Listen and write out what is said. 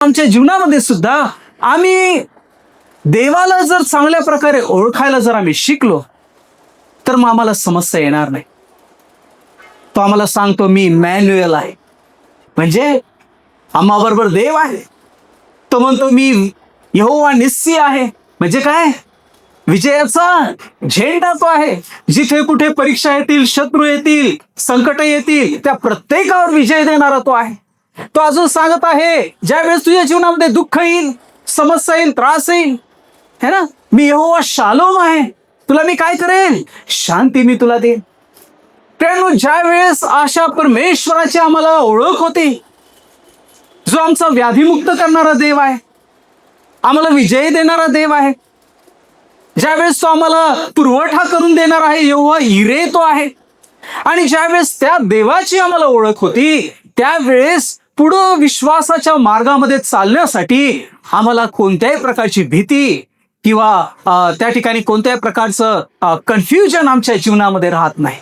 आमच्या जीवनामध्ये सुद्धा आम्ही देवाला जर चांगल्या प्रकारे ओळखायला जर आम्ही शिकलो तर मग आम्हाला समस्या येणार नाही. तो आम्हाला सांगतो मी मॅन्युअल आहे, म्हणजे आम्हाबरोबर देव आहे. तो म्हणतो मी यहोवा निस्सी आहे, म्हणजे काय? विजयाचा झेंडा तो आहे. जिथे कुठे परीक्षा येतील, शत्रू येतील, संकट येतील, त्या प्रत्येकावर विजय देणारा तो आहे. तो अजून सांगत आहे ज्यावेळेस तुझ्या जीवनामध्ये दुःख येईल, समस्या येईल, त्रास येईल, है ना, मी यहोवा शालोम आहे, तुला मी काय करेन? शांती मी तुला देईन. त्यामुळे ज्या वेळेस अशा परमेश्वराची आम्हाला ओळख होते, जो आमचा व्याधीमुक्त करणारा देव आहे, आम्हाला विजय देणारा देव आहे, ज्यावेळेस तो आम्हाला पुरवठा करून देणार आहे, यहोवा इरे तो आहे, आणि ज्यावेळेस त्या देवाची आम्हाला ओळख होती त्यावेळेस पुढं विश्वासाच्या मार्गामध्ये चालण्यासाठी आम्हाला कोणत्याही प्रकारची भीती किंवा त्या ठिकाणी कोणत्याही प्रकारचं कन्फ्युजन आमच्या जीवनामध्ये राहत नाही.